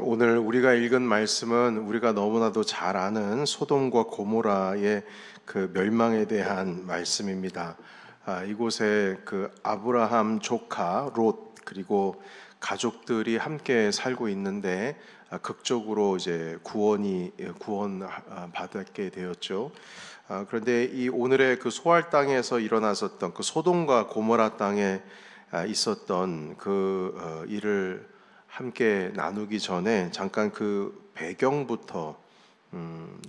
오늘 우리가 읽은 말씀은 우리가 너무나도 잘 아는 소돔과 고모라의 그 멸망에 대한 말씀입니다. 이곳에 그 아브라함 조카 롯 그리고 가족들이 함께 살고 있는데 극적으로 이제 구원 받게 되었죠. 그런데 이 오늘의 그 소알 땅에서 일어났었던 그 소돔과 고모라 땅에 있었던 그 일을 함께 나누기 전에 잠깐 그 배경부터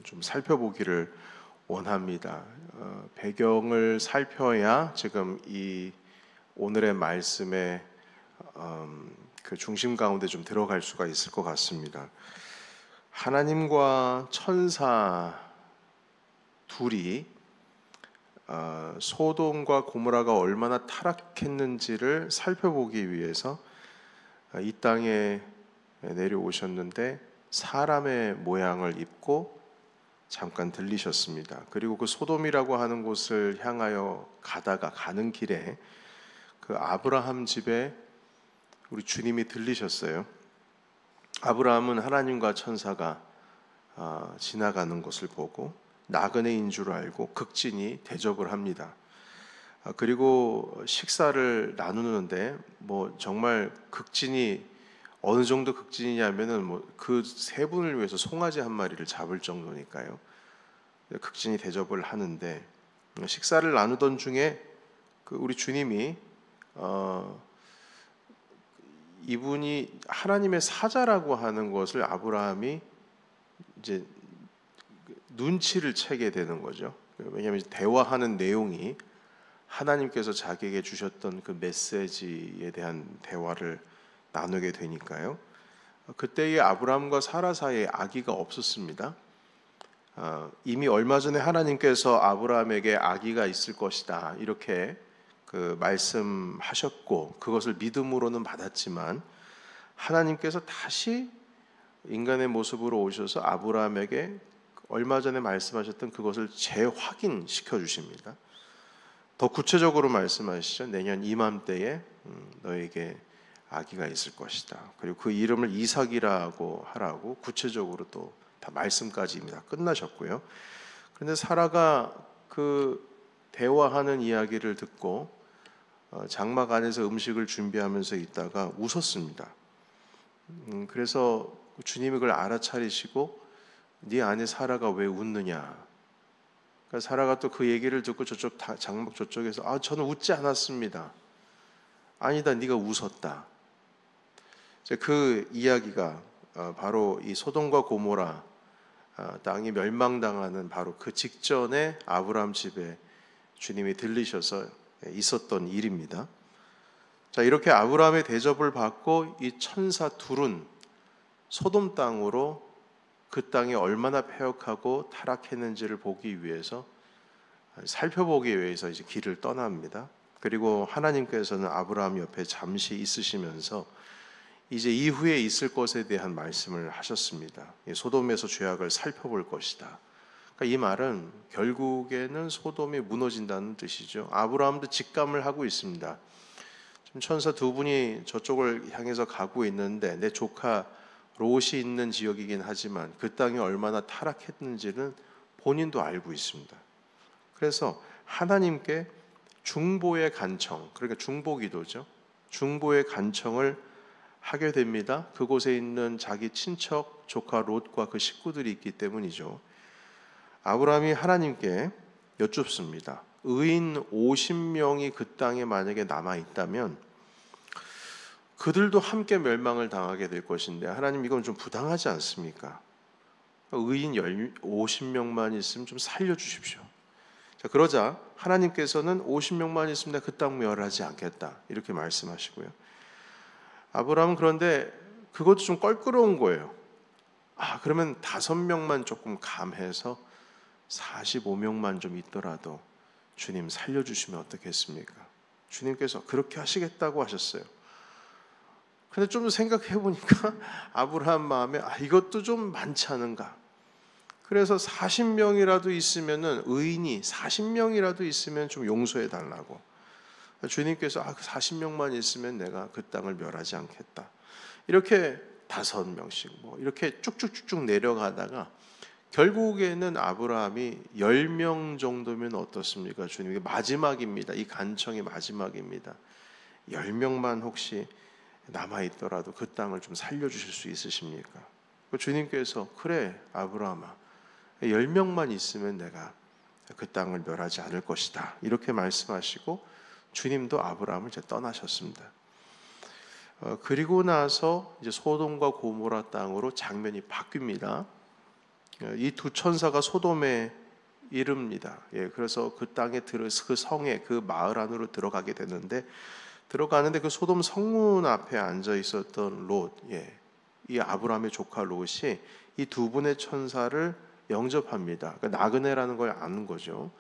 좀 살펴보기를 원합니다. 배경을 살펴야 지금 이 오늘의 말씀의 그 중심 가운데 좀 들어갈 수가 있을 것 같습니다. 하나님과 천사 둘이 소돔과 고모라가 얼마나 타락했는지를 살펴보기 위해서 이 땅에 내려오셨는데 사람의 모양을 입고 잠깐 들리셨습니다. 그리고 그 소돔이라고 하는 곳을 향하여 가는 길에 그 아브라함 집에 우리 주님이 들리셨어요. 아브라함은 하나님과 천사가 지나가는 것을 보고 나그네인 줄 알고 극진히 대접을 합니다. 그리고 식사를 나누는데 뭐 정말 극진히 어느 정도 극진이냐면은 뭐 그 세 분을 위해서 송아지 한 마리를 잡을 정도니까요. 극진히 대접을 하는데 식사를 나누던 중에 그 우리 주님이 이분이 하나님의 사자라고 하는 것을 아브라함이 이제 눈치를 채게 되는 거죠. 왜냐하면 대화하는 내용이 하나님께서 자기에게 주셨던 그 메시지에 대한 대화를 나누게 되니까요. 그때의 아브라함과 사라 사이에 아기가 없었습니다. 이미 얼마 전에 하나님께서 아브라함에게 아기가 있을 것이다 이렇게 그 말씀하셨고 그것을 믿음으로는 받았지만 하나님께서 다시 인간의 모습으로 오셔서 아브라함에게 얼마 전에 말씀하셨던 그것을 재확인시켜 주십니다. 더 구체적으로 말씀하시죠. 내년 이맘때에 너에게 아기가 있을 것이다. 그리고 그 이름을 이삭이라고 하라고 구체적으로 또 다 말씀까지입니다. 끝나셨고요. 그런데 사라가 그 대화하는 이야기를 듣고 장막 안에서 음식을 준비하면서 있다가 웃었습니다. 그래서 주님이 그걸 알아차리시고 네 아내 사라가 왜 웃느냐? 그러니까 사라가 또 그 얘기를 듣고 저쪽 장막 저쪽에서 저는 웃지 않았습니다. 아니다, 네가 웃었다. 그 이야기가 바로 이 소돔과 고모라 땅이 멸망당하는 바로 그 직전에 아브라함 집에 주님이 들리셔서 있었던 일입니다. 자, 이렇게 아브라함의 대접을 받고 이 천사 둘은 소돔 땅으로 그 땅이 얼마나 패역하고 타락했는지를 보기 위해서 살펴보기 위해서 이제 길을 떠납니다. 그리고 하나님께서는 아브라함 옆에 잠시 있으시면서 이제 이후에 있을 것에 대한 말씀을 하셨습니다. 소돔에서 죄악을 살펴볼 것이다. 그러니까 이 말은 결국에는 소돔이 무너진다는 뜻이죠. 아브라함도 직감을 하고 있습니다. 지금 천사 두 분이 저쪽을 향해서 가고 있는데 내 조카 롯이 있는 지역이긴 하지만 그 땅이 얼마나 타락했는지는 본인도 알고 있습니다. 그래서 하나님께 중보의 간청, 그러니까 중보기도죠. 중보의 간청을 하게 됩니다. 그곳에 있는 자기 친척 조카 롯과 그 식구들이 있기 때문이죠. 아브라함이 하나님께 여쭙습니다. 의인 50명이 그 땅에 만약에 남아 있다면 그들도 함께 멸망을 당하게 될 것인데 하나님 이건 좀 부당하지 않습니까? 의인 50명만 있으면 좀 살려주십시오. 자, 그러자 하나님께서는 50명만 있으면 그 땅 멸하지 않겠다 이렇게 말씀하시고요. 아브라함은 그런데 그것도 좀 껄끄러운 거예요. 그러면 5명만 조금 감해서 45명만 좀 있더라도 주님 살려주시면 어떻겠습니까? 주님께서 그렇게 하시겠다고 하셨어요. 근데 좀 생각해 보니까 아브라함 마음에 이것도 좀 많지 않은가? 그래서 40명이라도 있으면은 의인이 40명이라도 있으면 좀 용서해 달라고. 주님께서 40명만 있으면 내가 그 땅을 멸하지 않겠다. 이렇게 5명씩 뭐 이렇게 쭉쭉쭉쭉 내려가다가 결국에는 아브라함이 10명 정도면 어떻습니까? 주님, 이게 마지막입니다. 이 간청이 마지막입니다. 10명만 혹시 남아있더라도 그 땅을 좀 살려주실 수 있으십니까? 주님께서 그래 아브라함아, 10명만 있으면 내가 그 땅을 멸하지 않을 것이다, 이렇게 말씀하시고 주님도 아브라함을 이제 떠나셨습니다. 그리고 나서 이제 소돔과 고모라 땅으로 장면이 바뀝니다. 이 두 천사가 소돔에 이릅니다. 그래서 그 땅에 그 성에, 그 마을 안으로 들어가게 되는데, 들어가는데 그 소돔 성문 앞에 앉아 있었던 롯, 이 아브라함의 조카 롯이 이 두 분의 천사를 영접합니다. 그러니까 나그네라는 걸 아는 거죠.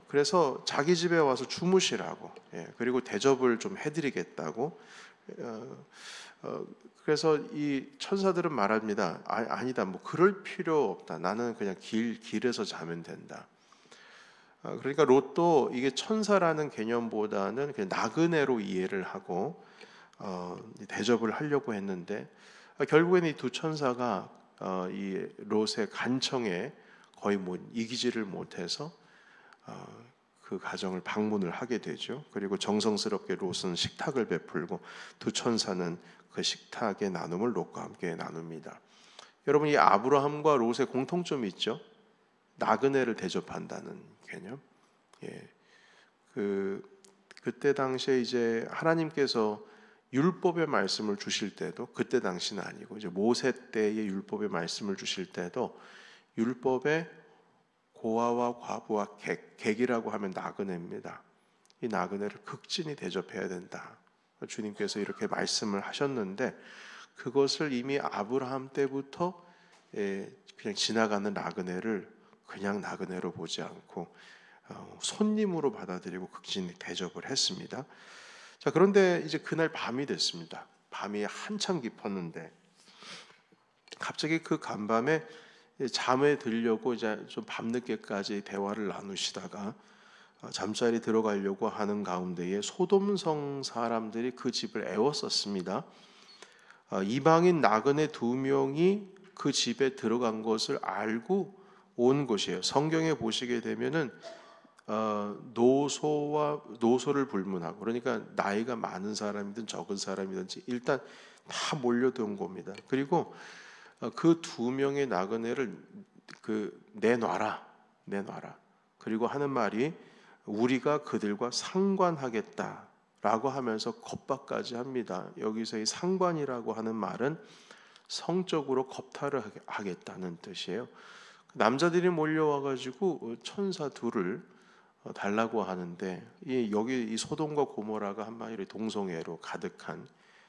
그래서 자기 집에 와서 주무시라고, 그리고 대접을 좀 해드리겠다고. 그래서 이 천사들은 말합니다. 아니다, 뭐 그럴 필요 없다. 나는 그냥 길에서 자면 된다. 그러니까 롯도 이게 천사라는 개념보다는 그냥 나그네로 이해를 하고 대접을 하려고 했는데, 결국에는 이 두 천사가 이 롯의 간청에 거의 뭐 이기지를 못해서 그 가정을 방문을 하게 되죠. 그리고 정성스럽게 롯은 식탁을 베풀고 두 천사는 그 식탁의 나눔을 롯과 함께 나눕니다. 여러분, 이 아브라함과 롯의 공통점이 있죠. 나그네를 대접한다는 개념. 그때 당시에 이제 하나님께서 율법의 말씀을 주실 때도, 그때 당시는 아니고 이제 모세 때의 율법의 말씀을 주실 때도 율법의 고아와 과부와 객이라고 하면 나그네입니다. 이 나그네를 극진히 대접해야 된다. 주님께서 이렇게 말씀을 하셨는데, 그것을 이미 아브라함 때부터 그냥 지나가는 나그네를 그냥 나그네로 보지 않고 손님으로 받아들이고 극진히 대접을 했습니다. 자, 그런데 이제 그날 밤이 됐습니다. 밤이 한참 깊었는데 갑자기 그 간밤에 잠에 들려고 이제 좀 밤늦게까지 대화를 나누시다가 잠자리 들어가려고 하는 가운데에 소돔성 사람들이 그 집을 애웠었습니다. 이방인 나그네 2명이 그 집에 들어간 것을 알고 온 것이에요. 성경에 보시게 되면은 노소를 불문하고, 그러니까 나이가 많은 사람이든 적은 사람이든지 일단 다 몰려든 겁니다. 그리고 그 2명의 나그네를 내놔라. 그리고 하는 말이 우리가 그들과 상관하겠다라고 하면서 겁박까지 합니다. 여기서 이 상관이라고 하는 말은 성적으로 겁탈을 하겠다는 뜻이에요. 남자들이 몰려와가지고 천사 둘을 달라고 하는데, 여기 이 소돔과 고모라가 한마디로 동성애로 가득한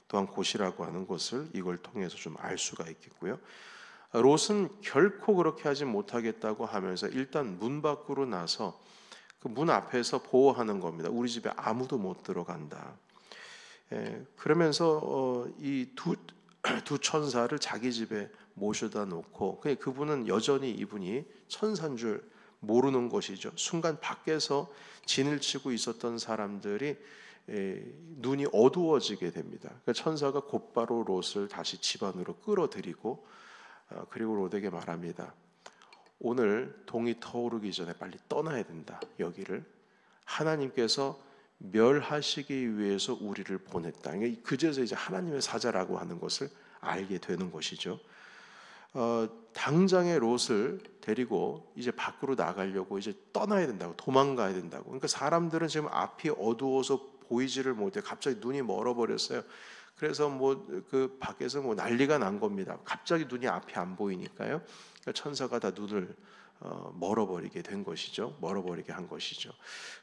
또한 곳이라고 하는 것을 이걸 통해서 좀 알 수가 있겠고요. 롯은 결코 그렇게 하지 못하겠다고 하면서 일단 문 밖으로 나서 그 문 앞에서 보호하는 겁니다. 우리 집에 아무도 못 들어간다. 그러면서 이 두 천사를 자기 집에 모셔다 놓고, 그분은 여전히 이분이 천사인 줄 모르는 것이죠. 순간 밖에서 진을 치고 있었던 사람들이 눈이 어두워지게 됩니다. 그러니까 천사가 곧바로 롯을 다시 집 안으로 끌어들이고, 그리고 롯에게 말합니다. 오늘 동이 터오르기 전에 빨리 떠나야 된다. 여기를 하나님께서 멸하시기 위해서 우리를 보냈다. 그제서 이제 하나님의 사자라고 하는 것을 알게 되는 것이죠. 당장에 롯을 데리고 이제 밖으로 나가려고 이제 떠나야 된다고, 도망가야 된다고. 그러니까 사람들은 지금 앞이 어두워서 보이지를 못해. 갑자기 눈이 멀어버렸어요. 그래서 그 밖에서 난리가 난 겁니다. 갑자기 눈이 앞이 안 보이니까요. 그러니까 천사가 다 눈을 멀어버리게 된 것이죠. 멀어버리게 한 것이죠.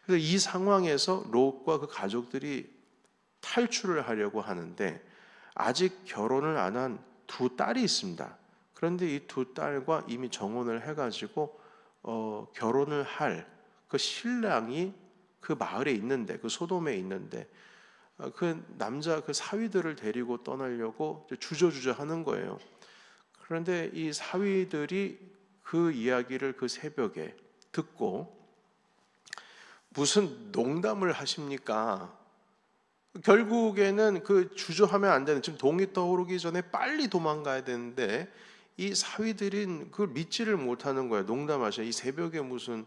그래서 이 상황에서 롯과 그 가족들이 탈출을 하려고 하는데, 아직 결혼을 안 한 두 딸이 있습니다. 그런데 이 두 딸과 이미 정혼을 해가지고 결혼을 할 그 신랑이 그 마을에 있는데, 그 소돔에 있는데, 그 남자 그 사위들을 데리고 떠나려고 주저주저 하는 거예요. 그런데 이 사위들이 그 이야기를 그 새벽에 듣고, 무슨 농담을 하십니까? 결국에는 그 주저하면 안 되는, 지금 동이 떠오르기 전에 빨리 도망가야 되는데 이 사위들은 그걸 믿지를 못하는 거예요. 농담하셔. 이 새벽에 무슨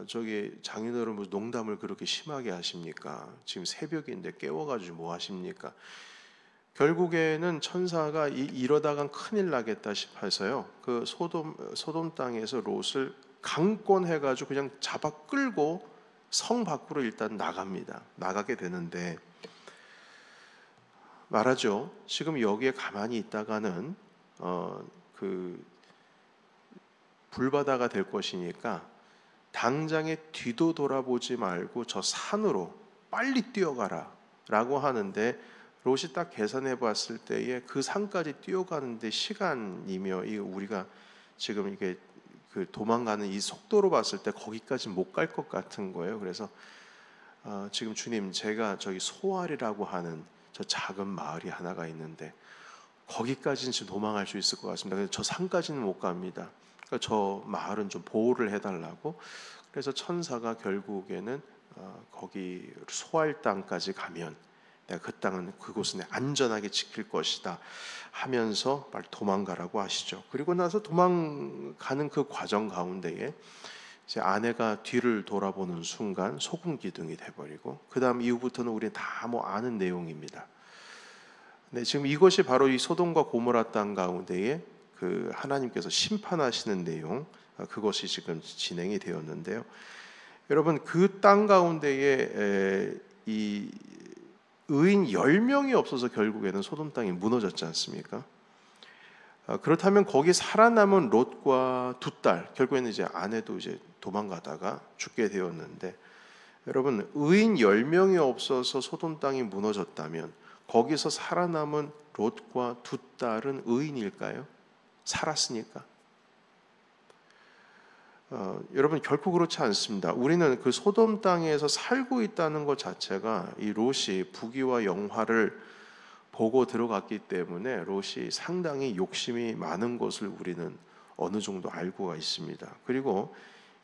저기 장인어른 무슨 농담을 그렇게 심하게 하십니까? 지금 새벽인데 깨워가지고 뭐 하십니까? 결국에는 천사가 이러다간 큰일 나겠다 싶어서요. 그 소돔 땅에서 롯을 강권해가지고 그냥 잡아 끌고 성 밖으로 일단 나갑니다. 나가게 되는데 말하죠. 지금 여기에 가만히 있다가는 그 불바다가 될 것이니까 당장에 뒤도 돌아보지 말고 저 산으로 빨리 뛰어가라 라고 하는데, 롯이 딱 계산해 봤을 때에 그 산까지 뛰어가는데 시간이며, 이 우리가 지금 이게 그 도망가는 이 속도로 봤을 때 거기까지 못 갈 것 같은 거예요. 그래서 지금 주님, 제가 저기 소알이라고 하는 저 작은 마을이 하나가 있는데 거기까지는 지금 도망갈 수 있을 것 같습니다. 그래서 저 산까지는 못 갑니다. 그러니까 저 마을은 좀 보호를 해달라고. 그래서 천사가 결국에는 거기 소알 땅까지 가면 내가 그 땅은, 그곳은 안전하게 지킬 것이다 하면서 빨리 도망가라고 하시죠. 그리고 나서 도망가는 그 과정 가운데에 이제 아내가 뒤를 돌아보는 순간 소금 기둥이 돼버리고, 그 다음 이후부터는 우리 다 뭐 아는 내용입니다. 네, 지금 이것이 바로 이 소돔과 고모라 땅 가운데에 그 하나님께서 심판하시는 내용, 그것이 지금 진행이 되었는데요. 여러분, 그 땅 가운데에 이 의인 10명이 없어서 결국에는 소돔 땅이 무너졌지 않습니까? 그렇다면 거기 살아남은 롯과 두 딸, 결국에는 이제 아내도 이제 도망가다가 죽게 되었는데, 여러분, 의인 10명이 없어서 소돔 땅이 무너졌다면 거기서 살아남은 롯과 두 딸은 의인일까요? 살았으니까. 여러분, 결코 그렇지 않습니다. 우리는 그 소돔 땅에서 살고 있다는 것 자체가 이 롯이 부귀와 영화를 보고 들어갔기 때문에 롯이 상당히 욕심이 많은 것을 우리는 어느 정도 알고가 있습니다. 그리고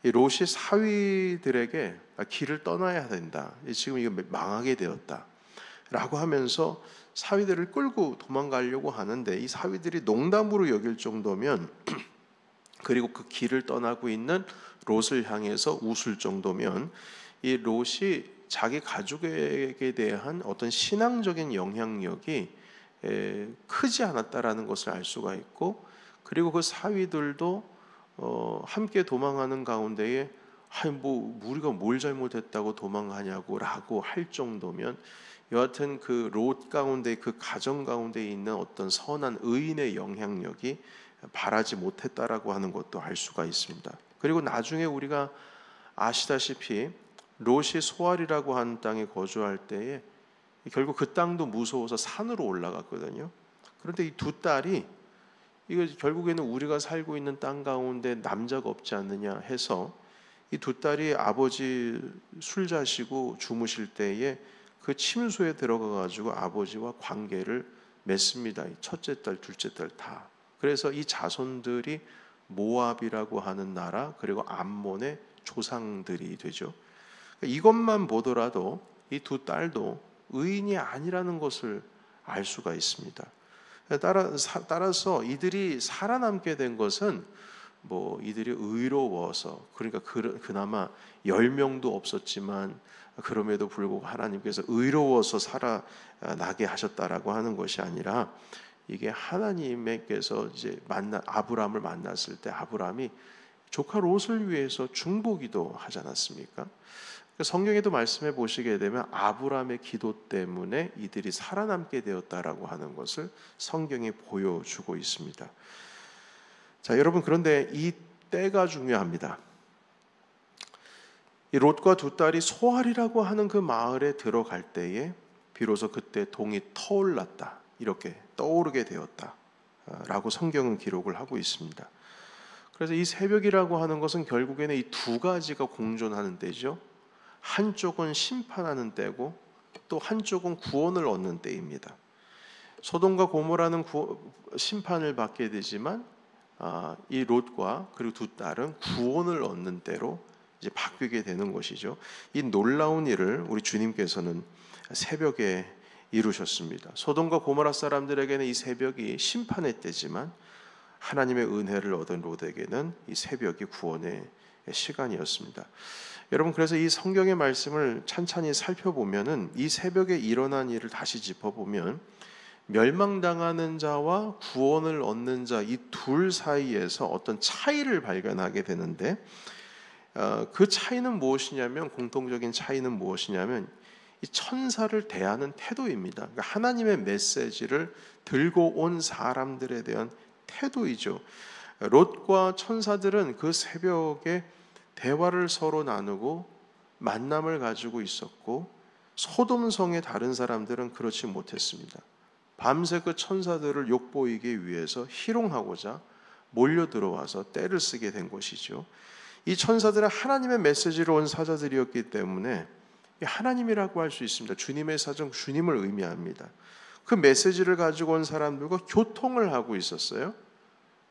이 롯이 사위들에게 길을 떠나야 된다, 지금 이거 망하게 되었다 라고 하면서 사위들을 끌고 도망가려고 하는데, 이 사위들이 농담으로 여길 정도면 그리고 그 길을 떠나고 있는 롯을 향해서 웃을 정도면 이 롯이 자기 가족에게 대한 어떤 신앙적인 영향력이 크지 않았다라는 것을 알 수가 있고, 그리고 그 사위들도 함께 도망하는 가운데에 뭐 우리가 뭘 잘못했다고 도망하냐고 라고 할 정도면, 여하튼 그 롯 가운데, 그 가정 가운데 있는 어떤 선한 의인의 영향력이 바라지 못했다라고 하는 것도 알 수가 있습니다. 그리고 나중에 우리가 아시다시피 롯이 소알이라고 하는 땅에 거주할 때에 결국 그 땅도 무서워서 산으로 올라갔거든요. 그런데 이 두 딸이 이거 결국에는 우리가 살고 있는 땅 가운데 남자가 없지 않느냐 해서 이 두 딸이 아버지 술 자시고 주무실 때에 그 침소에 들어가 가지고 아버지와 관계를 맺습니다. 첫째 딸, 둘째 딸 다. 그래서 이 자손들이 모압이라고 하는 나라, 그리고 암몬의 조상들이 되죠. 이것만 보더라도 이 두 딸도 의인이 아니라는 것을 알 수가 있습니다. 따라서 이들이 살아남게 된 것은 뭐 이들이 의로워서, 그러니까 그나마 10명도 없었지만 그럼에도 불구하고 하나님께서 의로워서 살아나게 하셨다라고 하는 것이 아니라, 이게 하나님께서 이제 아브라함을 만났을 때 아브라함이 조카 롯을 위해서 중보기도 하지 않았습니까? 성경에도 말씀해 보시게 되면 아브라함의 기도 때문에 이들이 살아남게 되었다라고 하는 것을 성경이 보여주고 있습니다. 자, 여러분, 그런데 이 때가 중요합니다. 이 롯과 두 딸이 소알이라고 하는 그 마을에 들어갈 때에 비로소 그때 동이 터올랐다, 이렇게 떠오르게 되었다 라고 성경은 기록을 하고 있습니다. 그래서 이 새벽이라고 하는 것은 결국에는 이 두 가지가 공존하는 때죠. 한쪽은 심판하는 때고 또 한쪽은 구원을 얻는 때입니다. 소돔과 고모라는 심판을 받게 되지만 이 롯과 그리고 두 딸은 구원을 얻는 때로 이제 바뀌게 되는 것이죠. 이 놀라운 일을 우리 주님께서는 새벽에 이루셨습니다. 소돔과 고모라 사람들에게는 이 새벽이 심판의 때지만 하나님의 은혜를 얻은 롯에게는 이 새벽이 구원의 시간이었습니다. 여러분, 그래서 이 성경의 말씀을 찬찬히 살펴보면은 이 새벽에 일어난 일을 다시 짚어보면 멸망당하는 자와 구원을 얻는 자 이 둘 사이에서 어떤 차이를 발견하게 되는데, 그 차이는 무엇이냐면, 공통적인 차이는 무엇이냐면 이 천사를 대하는 태도입니다. 그러니까 하나님의 메시지를 들고 온 사람들에 대한 태도이죠. 롯과 천사들은 그 새벽에 대화를 서로 나누고 만남을 가지고 있었고, 소돔성의 다른 사람들은 그렇지 못했습니다. 밤새 그 천사들을 욕보이기 위해서 희롱하고자 몰려 들어와서 떼를 쓰게 된 것이죠. 이 천사들은 하나님의 메시지로 온 사자들이었기 때문에 하나님이라고 할 수 있습니다. 주님의 사정, 주님을 의미합니다. 그 메시지를 가지고 온 사람들과 교통을 하고 있었어요.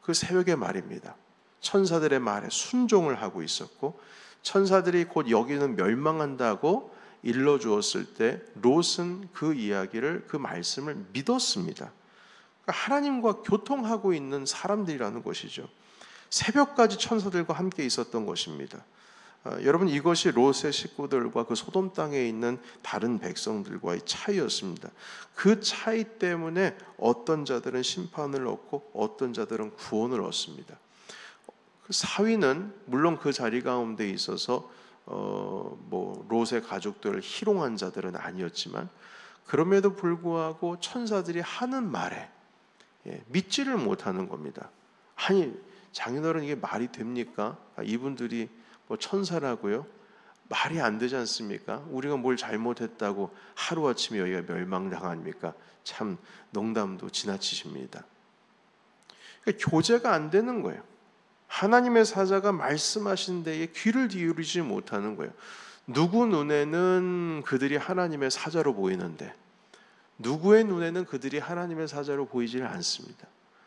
그 새벽의 말입니다. 천사들의 말에 순종을 하고 있었고, 천사들이 곧 여기는 멸망한다고 일러주었을 때 롯은 그 이야기를, 그 말씀을 믿었습니다. 그러니까 하나님과 교통하고 있는 사람들이라는 것이죠. 새벽까지 천사들과 함께 있었던 것입니다. 여러분, 이것이 롯의 식구들과 그 소돔 땅에 있는 다른 백성들과의 차이였습니다. 그 차이 때문에 어떤 자들은 심판을 얻고 어떤 자들은 구원을 얻습니다. 그 사위는 물론 그 자리 가운데 있어서 롯의 가족들을 희롱한 자들은 아니었지만, 그럼에도 불구하고 천사들이 하는 말에 믿지를 못하는 겁니다. 아니, 장인어른, 이게 말이 됩니까? 이분들이 천사라고요? 말이 안 되지 않습니까? 우리가 뭘 잘못했다고 하루아침에 여기가 멸망당합니까? 참 농담도 지나치십니다. 그러니까 교제가 안 되는 거예요. 하나님의 사자가 말씀하신 데에 귀를 기울이지 못하는 거예요. 누구 눈에는 그들이 하나님의 사자로 보이는데 누구의 눈에는 그들이 하나님의 사자로 보이지는 않습니다.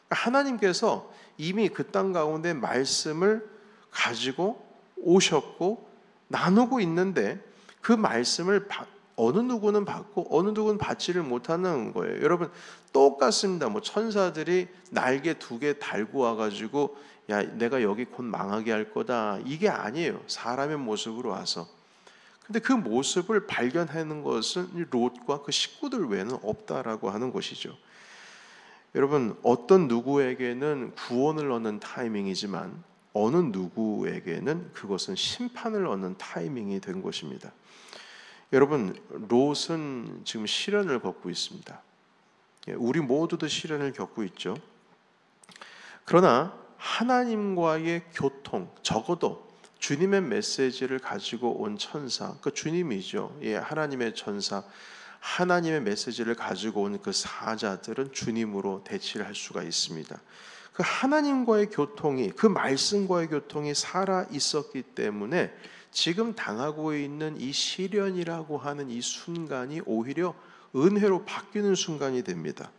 하나님께서 이미 그 땅 가운데 말씀을 가지고 오셨고 나누고 있는데, 그 말씀을 어느 누구는 받고 어느 누구는 받지를 못하는 거예요. 여러분, 똑같습니다. 천사들이 날개 2개 달고 와가지고 야, 내가 여기 곧 망하게 할 거다, 이게 아니에요. 사람의 모습으로 와서. 근데 그 모습을 발견하는 것은 롯과 그 식구들 외에는 없다라고 하는 것이죠. 여러분, 어떤 누구에게는 구원을 얻는 타이밍이지만 어느 누구에게는 그것은 심판을 얻는 타이밍이 된 것입니다. 여러분, 롯은 지금 시련을 겪고 있습니다. 우리 모두도 시련을 겪고 있죠. 그러나 하나님과의 교통, 적어도 주님의 메시지를 가지고 온 천사, 그 주님이죠. 하나님의 천사, 하나님의 메시지를 가지고 온 그 사자들은 주님으로 대치를 할 수가 있습니다. 그 하나님과의 교통이, 그 말씀과의 교통이 살아 있었기 때문에 지금 당하고 있는 이 시련이라고 하는 이 순간이 오히려 은혜로 바뀌는 순간이 됩니다.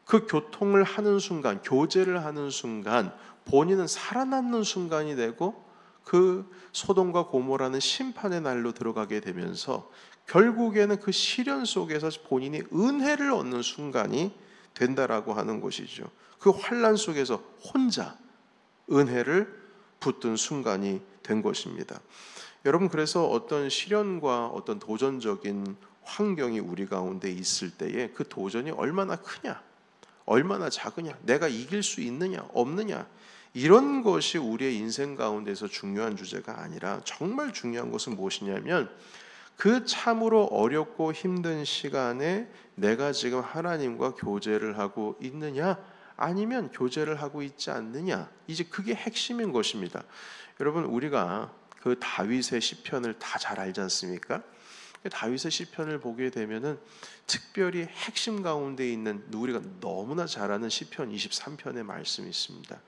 그 교통을 하는 순간, 교제를 하는 순간, 본인은 살아남는 순간이 되고 그 소돔과 고모라는 심판의 날로 들어가게 되면서 결국에는 그 시련 속에서 본인이 은혜를 얻는 순간이 된다라고 하는 것이죠. 그 환난 속에서 혼자 은혜를 붙든 순간이 된 것입니다. 여러분, 그래서 어떤 시련과 어떤 도전적인 환경이 우리 가운데 있을 때에 그 도전이 얼마나 크냐, 얼마나 작으냐, 내가 이길 수 있느냐 없느냐, 이런 것이 우리의 인생 가운데서 중요한 주제가 아니라 정말 중요한 것은 무엇이냐면 그 참으로 어렵고 힘든 시간에 내가 지금 하나님과 교제를 하고 있느냐 아니면 교제를 하고 있지 않느냐, 이제 그게 핵심인 것입니다. 여러분, 우리가 그 다윗의 시편을 다 잘 알지 않습니까? 다윗의 시편을 보게 되면은 특별히 핵심 가운데 있는 우리가 너무나 잘 아는 시편 23편의 말씀이 있습니다.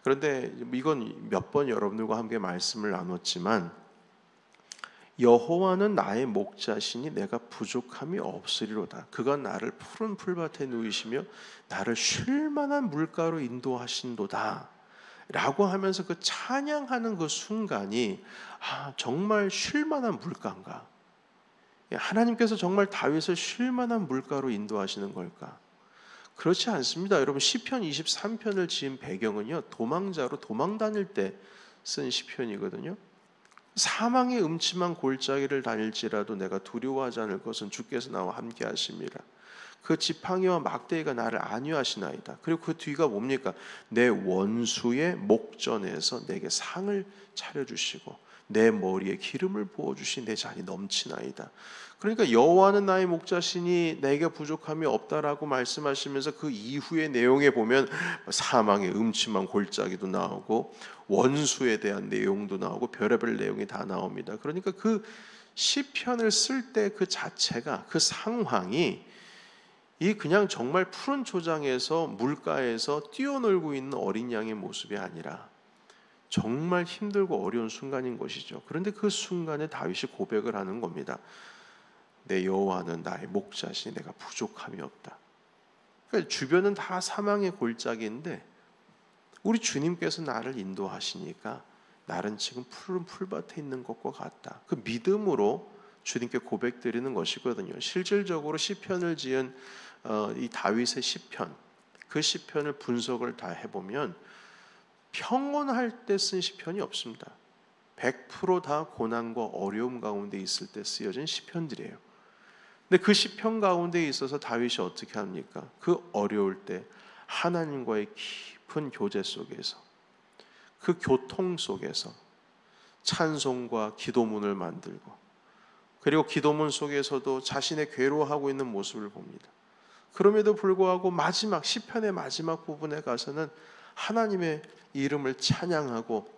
그런데 이건 몇 번 여러분들과 함께 말씀을 나눴지만, 여호와는 나의 목자시니 내가 부족함이 없으리로다. 그가 나를 푸른 풀밭에 누이시며 나를 쉴 만한 물가로 인도하신도다 라고 하면서 그 찬양하는 그 순간이 정말 쉴 만한 물가인가? 하나님께서 정말 다윗을 쉴 만한 물가로 인도하시는 걸까? 그렇지 않습니다. 여러분, 시편 23편을 지은 배경은요, 도망자로 도망 다닐 때 쓴 시편이거든요. 사망의 음침한 골짜기를 다닐지라도 내가 두려워하지 않을 것은 주께서 나와 함께 하심이라. 그 지팡이와 막대기가 나를 안위하시나이다. 그리고 그 뒤가 뭡니까? 내 원수의 목전에서 내게 상을 차려주시고 내 머리에 기름을 부어주시 내 잔이 넘치나이다. 그러니까 여호와는 나의 목자시니 내게 부족함이 없다라고 말씀하시면서 그 이후의 내용에 보면 사망의 음침한 골짜기도 나오고 원수에 대한 내용도 나오고 별의별 내용이 다 나옵니다. 그러니까 그 시편을 쓸 때 그 자체가, 그 상황이 이 그냥 정말 푸른 초장에서 물가에서 뛰어놀고 있는 어린 양의 모습이 아니라 정말 힘들고 어려운 순간인 것이죠. 그런데 그 순간에 다윗이 고백을 하는 겁니다. 내 여호와는 나의 목자시니 내가 부족함이 없다. 그러니까 주변은 다 사망의 골짜기인데 우리 주님께서 나를 인도하시니까 나는 지금 푸른 풀밭에 있는 것과 같다. 그 믿음으로 주님께 고백드리는 것이거든요. 실질적으로 시편을 지은 이 다윗의 시편, 그 시편을 분석을 다 해보면 평온할 때 쓴 시편이 없습니다. 100%다 고난과 어려움 가운데 있을 때 쓰여진 시편들이에요. 근데 그 시편 가운데 있어서 다윗이 어떻게 합니까? 그 어려울 때 하나님과의 깊은 교제 속에서, 그 교통 속에서 찬송과 기도문을 만들고, 그리고 기도문 속에서도 자신의 괴로워하고 있는 모습을 봅니다. 그럼에도 불구하고 마지막 시편의 마지막 부분에 가서는 하나님의 이름을 찬양하고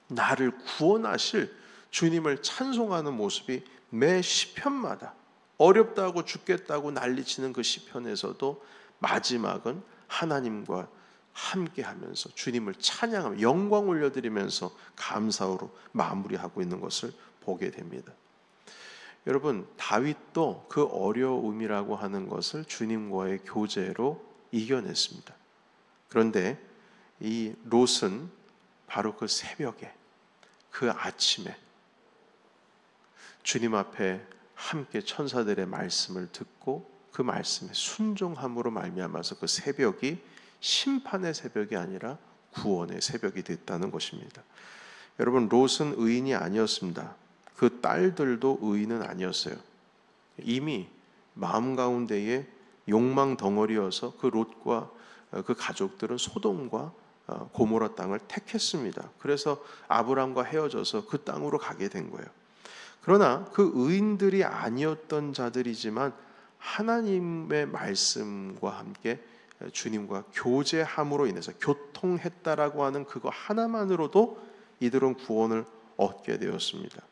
나를 구원하실 주님을 찬송하는 모습이 매 시편마다, 어렵다고 죽겠다고 난리치는 그 시편에서도 마지막은 하나님과 함께하면서 주님을 찬양하며 영광 올려드리면서 감사로 마무리하고 있는 것을 보게 됩니다. 여러분, 다윗도 그 어려움이라고 하는 것을 주님과의 교제로 이겨냈습니다. 그런데 이 롯은 바로 그 새벽에, 그 아침에 주님 앞에 함께 천사들의 말씀을 듣고 그 말씀에 순종함으로 말미암아서 그 새벽이 심판의 새벽이 아니라 구원의 새벽이 됐다는 것입니다. 여러분, 롯은 의인이 아니었습니다. 그 딸들도 의인은 아니었어요. 이미 마음 가운데에 욕망 덩어리여서 그 롯과 그 가족들은 소돔과 고모라 땅을 택했습니다. 그래서 아브람과 헤어져서 그 땅으로 가게 된 거예요. 그러나 그 의인들이 아니었던 자들이지만 하나님의 말씀과 함께 주님과 교제함으로 인해서 교통했다라고 하는 그거 하나만으로도 이들은 구원을 얻게 되었습니다.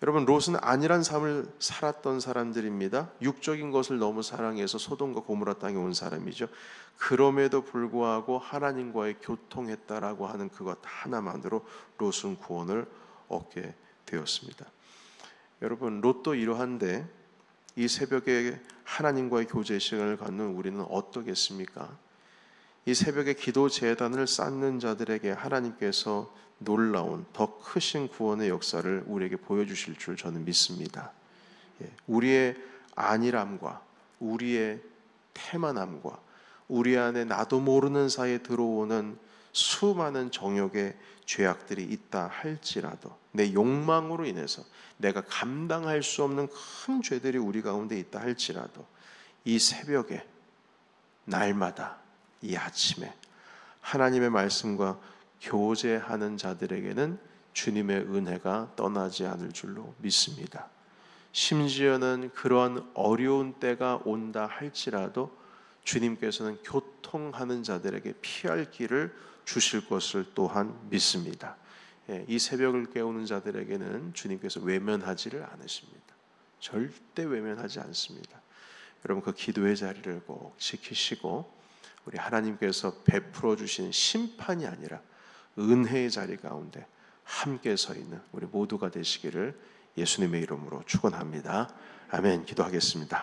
여러분, 롯은 안일한 삶을 살았던 사람들입니다. 육적인 것을 너무 사랑해서 소돔과 고모라 땅에 온 사람이죠. 그럼에도 불구하고 하나님과의 교통했다라고 하는 그것 하나만으로 롯은 구원을 얻게 되었습니다. 여러분, 롯도 이러한데 이 새벽에 하나님과의 교제 시간을 갖는 우리는 어떠겠습니까? 이 새벽에 기도 제단을 쌓는 자들에게 하나님께서 놀라운 더 크신 구원의 역사를 우리에게 보여주실 줄 저는 믿습니다. 우리의 안일함과 우리의 태만함과 우리 안에 나도 모르는 사이에 들어오는 수많은 정욕의 죄악들이 있다 할지라도, 내 욕망으로 인해서 내가 감당할 수 없는 큰 죄들이 우리 가운데 있다 할지라도, 이 새벽에, 날마다, 이 아침에 하나님의 말씀과 교제하는 자들에게는 주님의 은혜가 떠나지 않을 줄로 믿습니다. 심지어는 그러한 어려운 때가 온다 할지라도 주님께서는 교통하는 자들에게 피할 길을 주실 것을 또한 믿습니다. 이 새벽을 깨우는 자들에게는 주님께서 외면하지를 않으십니다. 절대 외면하지 않습니다. 여러분, 그 기도의 자리를 꼭 지키시고 우리 하나님께서 베풀어 주신 심판이 아니라 은혜의 자리 가운데 함께 서 있는 우리 모두가 되시기를 예수님의 이름으로 축원합니다. 아멘. 기도하겠습니다.